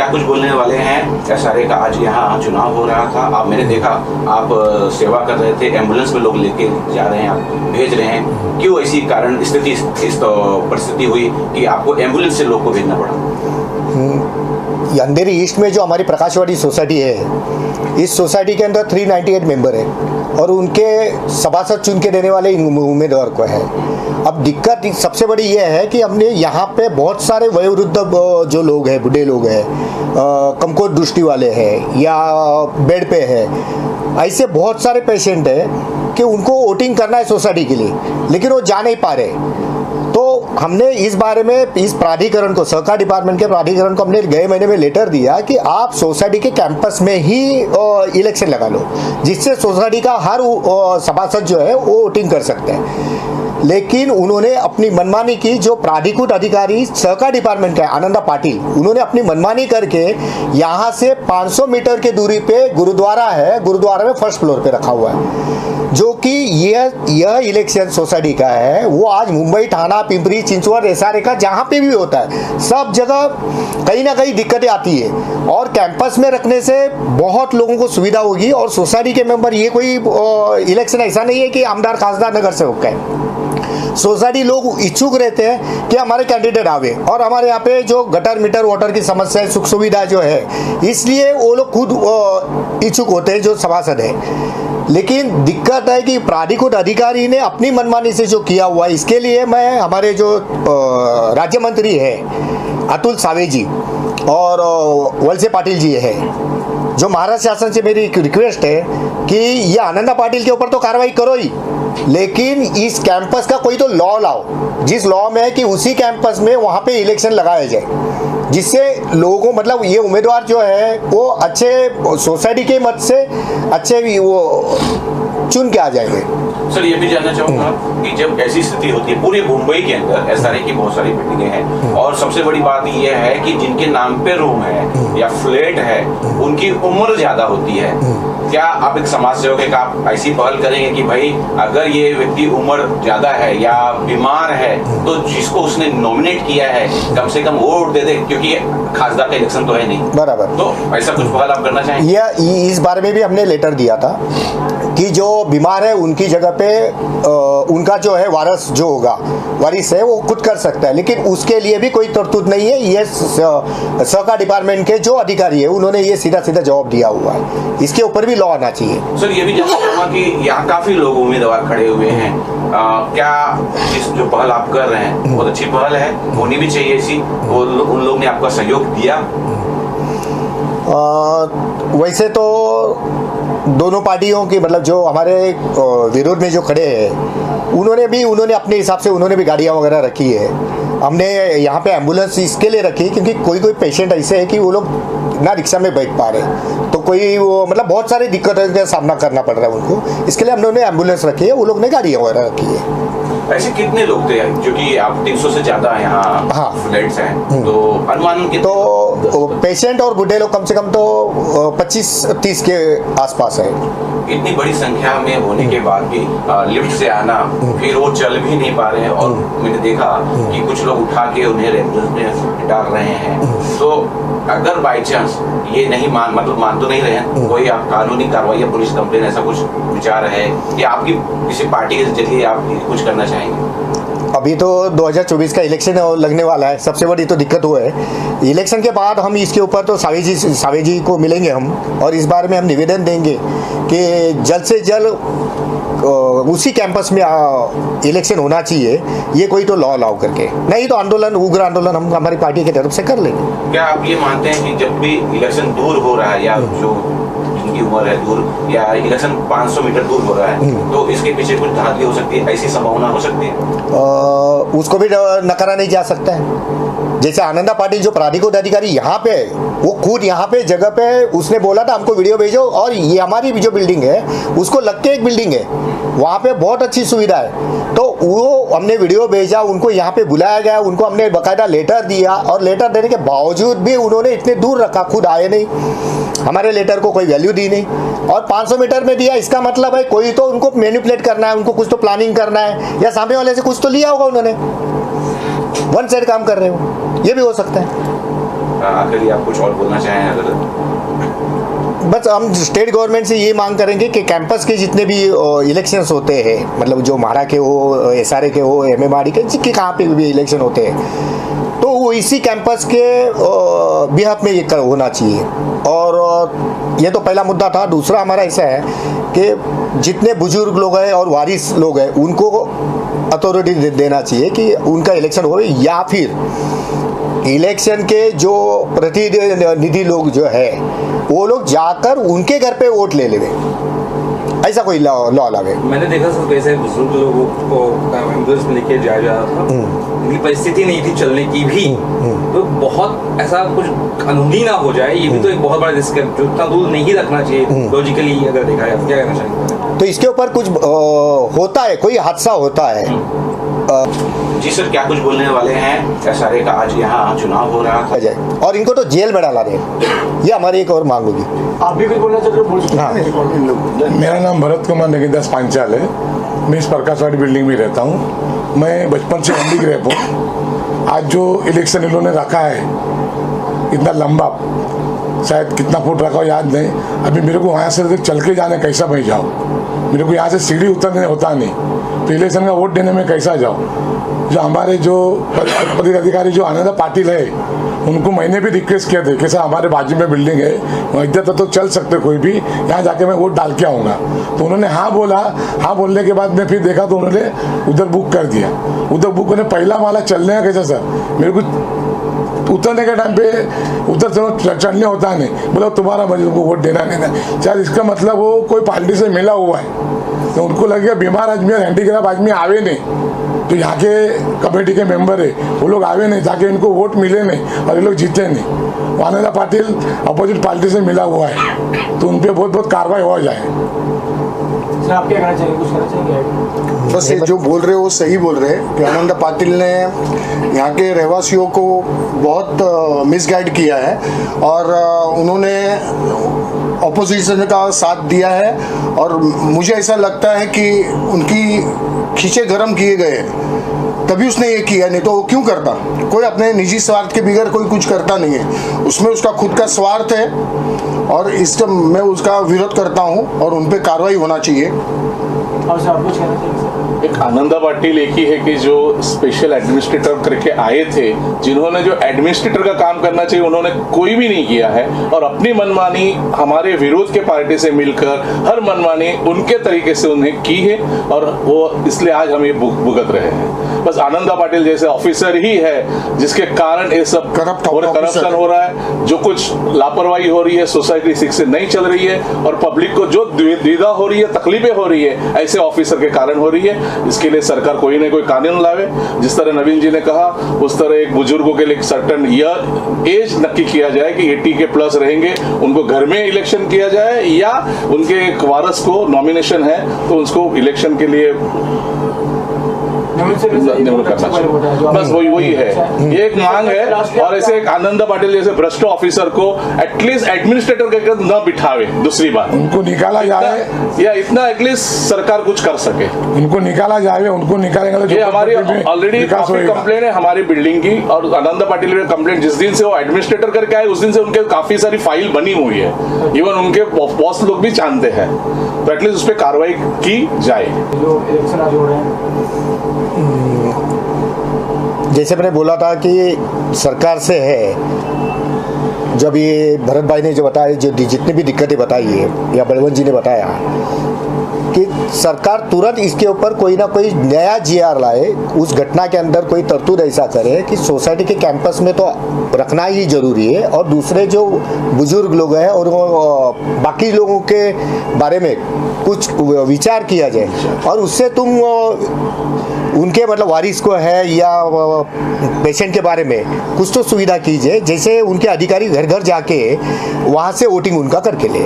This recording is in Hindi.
क्या कुछ बोलने वाले हैं? एसआरए का आज यहाँ चुनाव हो रहा था, आप मैंने देखा आप सेवा कर रहे थे, एम्बुलेंस में लोग लेके जा रहे हैं, आप भेज रहे हैं, क्यों ऐसी कारण स्थिति इस परिस्थिति हुई कि आपको एम्बुलेंस से लोग को भेजना पड़ा? अंधेरी ईस्ट में जो हमारी प्रकाशवाड़ी सोसाइटी है, इस सोसाइटी के अंदर 398 मेंबर है और उनके सभासद चुन के देने वाले उम्मीदवार को है। अब दिक्कत सबसे बड़ी ये है कि हमने यहाँ पे बहुत सारे वयोवृद्ध जो लोग हैं, बूढ़े लोग हैं, कमकोट दृष्टि वाले हैं या बेड पे है, ऐसे बहुत सारे पेशेंट हैं कि उनको वोटिंग करना है सोसाइटी के लिए, लेकिन वो जा नहीं पा रहे। तो हमने इस बारे में इस प्राधिकरण को, सहकार डिपार्टमेंट के प्राधिकरण को हमने गए महीने में लेटर दिया कि आप सोसाइटी के कैंपस में ही इलेक्शन लगा लो, जिससे सोसाइटी का हर सभासद जो है वो वोटिंग कर सकते हैं। लेकिन उन्होंने अपनी मनमानी की। जो प्राधिकृत अधिकारी सहकार डिपार्टमेंट का है, आनंदा पाटिल, उन्होंने अपनी मनमानी करके यहाँ से 500 मीटर की दूरी पे गुरुद्वारा है, गुरुद्वारा में फर्स्ट फ्लोर पे रखा हुआ है, जो कि यह इलेक्शन सोसाइटी का है। वो आज मुंबई, थाना, पिंपरी चिंचवड, एसआरए का जहाँ पे भी होता है, सब जगह कहीं ना कहीं दिक्कतें आती है और कैंपस में रखने से बहुत लोगों को सुविधा होगी। और सोसाइटी के मेंबर, ये कोई इलेक्शन ऐसा नहीं है कि आमदार खासदार नगर सेवक है। सोसाइटी लोग इच्छुक रहते हैं कि हमारे कैंडिडेट आवे और हमारे यहाँ पे जो गटर मीटर वाटर की समस्या है, सुख सुविधा जो है, इसलिए वो लोग खुद इच्छुक होते हैं जो सभासद है। लेकिन दिक्कत है कि प्राधिकृत अधिकारी ने अपनी मनमानी से जो किया हुआ है, इसके लिए मैं हमारे जो राज्य मंत्री है अतुल सावे जी और वलसे पाटिल जी है, जो महाराष्ट्र शासन से मेरी एक रिक्वेस्ट है कि ये आनंदा पाटिल के ऊपर तो कार्रवाई करो ही, लेकिन इस कैंपस का कोई तो लॉ लाओ, जिस लॉ में है कि उसी कैंपस में वहाँ पे इलेक्शन लगाया जाए, जिससे लोगों, मतलब ये उम्मीदवार जो है वो अच्छे सोसाइटी के मत से अच्छे वो चुन के आ जाएंगे। सर, ये भी जानना चाहूंगा कि जब ऐसी स्थिति होती है पूरे मुंबई के अंदर, एसआरए की बहुत सारी बिल्डिंगें हैं और सबसे बड़ी बात ये है कि जिनके नाम पे रूम है या फ्लैट है, उनकी उम्र ज्यादा होती है। क्या आप एक समाज सेवक है, आप ऐसी पहल करेंगे कि भाई अगर ये व्यक्ति उम्र ज्यादा है या बीमार है तो जिसको उसने नॉमिनेट किया है कम से कम वोट दे दे, क्योंकि खासदार का इलेक्शन तो है नहीं। बराबर। तो ऐसा कुछ पहल आप करना चाहेंगे? इस बारे में भी हमने लेटर दिया था कि जो बीमार है उनकी जगह पे उनका जो है वारिस जो होगा, वारिस है, वो खुद कर सकता है, लेकिन उसके लिए भी कोई तरतूद नहीं है। ये सहकार डिपार्टमेंट के जो अधिकारी है उन्होंने ये सीधा सीधा जवाब दिया हुआ है, इसके ऊपर भी लॉ आना चाहिए। सर, ये भी जानना चाहूंगा कि यहाँ काफी लोग उम्मीदवार खड़े हुए हैं, क्या इस जो पहल आप कर रहे हैं बहुत अच्छी पहल है, होनी भी चाहिए ऐसी, उन लोग ने आपका सहयोग दिया? वैसे तो दोनों पार्टियों की, मतलब जो हमारे विरोध में जो खड़े हैं उन्होंने अपने हिसाब से उन्होंने भी गाड़ियाँ वगैरह रखी है। हमने यहाँ पे एम्बुलेंस इसके लिए रखी क्योंकि कोई पेशेंट ऐसे है कि वो लोग ना रिक्शा में बैठ पा रहे, तो कोई वो मतलब बहुत सारी दिक्कतों का सामना करना पड़ रहा है उनको, इसके लिए हमने एम्बुलेंस रखी है, वो लोग ने गाड़ियाँ वगैरह रखी है। ऐसे कितने लोग थे, जो कि आप 300 से ज्यादा यहाँ फ्लैट्स हैं, तो अनुमान तो पेशेंट और बूढ़े लोग कम से कम तो 25-30 के आसपास है। इतनी बड़ी संख्या में होने के बाद भी लिफ्ट से आना, फिर वो चल भी नहीं पा रहे हैं और मैंने देखा कि कुछ लोग उठा के उन्हें एम्बुलेंस में डाल रहे हैं। तो अगर बाई चांस ये नहीं मान तो नहीं रहे हैं, कोई आप कानूनी कार्रवाई या पुलिस कंप्लेन ऐसा कुछ विचार है या आपकी किसी पार्टी के जरिए आप कुछ करना चाहेंगे? अभी तो 2024 का इलेक्शन लगने वाला है, सबसे बड़ी तो दिक्कत वो है। इलेक्शन के बाद हम इसके ऊपर तो सावे जी को मिलेंगे हम, और इस बारे में हम निवेदन देंगे कि जल्द से जल्द उसी कैंपस में इलेक्शन होना चाहिए, ये कोई तो लॉ लाओ करके, नहीं तो आंदोलन, उग्र आंदोलन हम हमारी पार्टी की तरफ से कर लेंगे। क्या आप ये मानते हैं कि जब भी इलेक्शन दूर हो रहा है या जो जिनकी उम्र है दूर या इलेक्शन 500 मीटर दूर हो रहा है, तो इसके पीछे कुछ धांधली हो सकती है, ऐसी संभावना हो सकती है? उसको भी नकारा नहीं जा सकता है। जैसे आनंदा पाटिल जो प्राधिकृत अधिकारी यहाँ पे, वो खुद यहाँ पे जगह पे उसने बोला था हमको वीडियो भेजो, और ये हमारी जो बिल्डिंग है उसको लग के एक बिल्डिंग है, वहाँ पे बहुत अच्छी सुविधा है, तो वो हमने वीडियो भेजा, उनको यहाँ पे बुलाया गया, उनको हमने बकायदा लेटर दिया, और लेटर देने के बावजूद भी उन्होंने इतने दूर रखा, खुद आए नहीं, हमारे लेटर को कोई वैल्यू दी नहीं, और 500 मीटर में दिया। इसका मतलब है कोई तो उनको मैनिपुलेट करना है, उनको कुछ तो प्लानिंग करना है, या सामने वाले से कुछ तो लिया होगा उन्होंने, वन साइड काम कर रहे हो, ये भी हो सकता है। आखिरी आप कुछ और बोलना चाहें अगर? बस हम स्टेट गवर्नमेंट से ये मांग करेंगे कि कैंपस के जितने भी इलेक्शंस होते हैं, मतलब जो म्हाडा के हो, एसआरए के हो, एमएमआरडी के, जिसके कहाँ पे भी इलेक्शन होते हैं, तो वो इसी कैंपस के बिहाफ में ये होना चाहिए। और ये तो पहला मुद्दा था। दूसरा हमारा ऐसा है कि जितने बुजुर्ग लोग हैं और वारिस लोग हैं उनको अथॉरिटी देना चाहिए कि उनका इलेक्शन हो, या फिर इलेक्शन के जो प्रतिनिधि लोग जो है वो लोग जाकर उनके घर पे वोट ले लेवे, ऐसा कोई लॉ लावे। मैंने देखा सर कैसे बुजुर्ग लोगों को एम्बुलेंस में लेके जाया जा रहा था, उनकी परिस्थिति नहीं थी चलने की भी, तो बहुत ऐसा कुछ कानूनी ना हो जाए, ये भी तो एक बहुत बड़ा रिस्क है जो इतना दूर नहीं रखना चाहिए लॉजिकली अगर देखा जाए। क्या कहना चाहेंगे? तो इसके ऊपर कुछ होता है, कोई हादसा होता है। जी सर, क्या कुछ बोलने वाले हैं? एसआरए का आज यहाँ चुनाव हो रहा था और इनको तो जेल में डाला रहे, ये हमारी एक और मांग होगी। आप भी कुछ बोलना चाहते हो? बोल सकते हैं। मेरा नाम भरत कुमार नगीनदास पांचाल है। मैं इस प्रकाशवाड़ी बिल्डिंग में रहता हूँ। मैं बचपन से हैंडीक्राफ्ट हूँ। आज जो इलेक्शन इन्होंने रखा है इतना लंबा, शायद कितना फुट रखा हो याद नहीं, अभी मेरे को वहाँ से चल के जाने कैसा मैं जाऊँ, मेरे को यहाँ से सीढ़ी उतरने होता नहीं, तो इलेक्शन का वोट देने में कैसा जाऊँ। जो हमारे जो पदाधिकारी जो आनंदा पाटिल है उनको मैंने भी रिक्वेस्ट किया था कि सर हमारे बाजू में बिल्डिंग है, वहाँ इधर तो चल सकते कोई भी, यहाँ जाके मैं वोट डाल के आऊँगा। तो उन्होंने हाँ बोला। हाँ बोलने के बाद मैं फिर देखा तो उन्होंने उधर बुक कर दिया। उधर बुक करने पहला माला चलने का कैसा सर, मेरे को उतरने के टाइम पे उधर से चढ़ने होता नहीं, बोला तुम्हारा मर्जी, तुमको वोट देना नहीं देना। शायद इसका मतलब वो कोई पार्टी से मिला हुआ है, तो उनको लगे बीमार आदमी और हैंडीक्राफ्ट आदमी आवे नहीं, तो यहाँ के कमेटी के मेंबर है वो लोग आवे नहीं ताकि इनको वोट मिले नहीं और ये लोग जीते नहीं। आनंदा पाटिल अपोजिट पार्टी से मिला हुआ है, तो उन पर बहुत कार्रवाई हो जाए। सर आप क्या कहना चाहेंगे? कुछ कहना चाहेंगे? बस ये जो बोल रहे हो वो सही बोल रहे हैं कि आनंदा पाटिल ने यहाँ के रहवासियों को बहुत मिसगाइड किया है और उन्होंने ऑपोजिशन का साथ दिया है। और मुझे ऐसा लगता है कि उनकी खींचे गरम किए गए तभी उसने ये किया, नहीं तो वो क्यों करता। कोई अपने निजी स्वार्थ के बगैर कोई कुछ करता नहीं है, उसमें उसका खुद का स्वार्थ है और इसका मैं उसका विरोध करता हूँ और उन पर कार्रवाई होना चाहिए। और सर आप कुछ कहना चाहेंगे? एक आनंदा पाटिल एक ही है कि जो स्पेशल एडमिनिस्ट्रेटर करके आए थे, जिन्होंने जो एडमिनिस्ट्रेटर का काम करना चाहिए उन्होंने कोई भी नहीं किया है और अपनी मनमानी हमारे विरोध के पार्टी से मिलकर हर मनमानी उनके तरीके से उन्हें की है और वो इसलिए आज हम ये भुगत रहे हैं। बस आनंदा पाटिल जैसे ऑफिसर ही है जिसके कारण ये सब करप्शन हो रहा है, जो कुछ लापरवाही हो रही है, सोसाइटी ठीक से नहीं चल रही है और पब्लिक को जो द्विधा हो रही है, तकलीफें हो रही है, ऐसे ऑफिसर के कारण हो रही है। इसके लिए सरकार कोई ना कोई कानून लावे। जिस तरह नवीन जी ने कहा उस तरह एक बुजुर्गों के लिए एक सर्टन ईयर एज नक्की किया जाए कि 80 के प्लस रहेंगे, उनको घर में इलेक्शन किया जाए या उनके एक वारस को नॉमिनेशन है तो उसको इलेक्शन के लिए बस वही है। ये एक मांग है और ऐसे एक आनंदा पाटिल जैसे भ्रष्ट ऑफिसर को एटलीस्ट एडमिनिस्ट्रेटर के न बिठावे। दूसरी बात उनको निकाला जाए या इतना एटलीस्ट सरकार कुछ कर सके, उनको निकाला जाए। उनको निकालेंगे तो ये हमारी ऑलरेडी काफी कंप्लेंट है हमारी बिल्डिंग की और आनंदा पाटिल में कंप्लेंट जिस दिन से वो एडमिनिस्ट्रेटर करके आए उस दिन से उनके काफी सारी फाइल बनी हुई है, इवन उनके बॉस लोग भी जानते हैं, तो एटलीस्ट उस पर कार्रवाई की जाए। जो इलेक्शन आज हो रहे हैं, जैसे मैंने बोला था कि सरकार से है, जब ये भरत भाई ने जो बताया, जो जितनी भी दिक्कतें बताई है या बलवंत जी ने बताया कि सरकार तुरंत इसके ऊपर कोई ना कोई नया जीआर लाए, उस घटना के अंदर कोई तरतूद ऐसा करे कि सोसाइटी के कैंपस में तो रखना ही जरूरी है और दूसरे जो बुजुर्ग लोग हैं और बाकी लोगों के बारे में कुछ विचार किया जाए और उससे तुम उनके मतलब वारिस को है या पेशेंट के बारे में कुछ तो सुविधा कीजिए, जैसे उनके अधिकारी घर घर जाके वहाँ से वोटिंग उनका करके ले।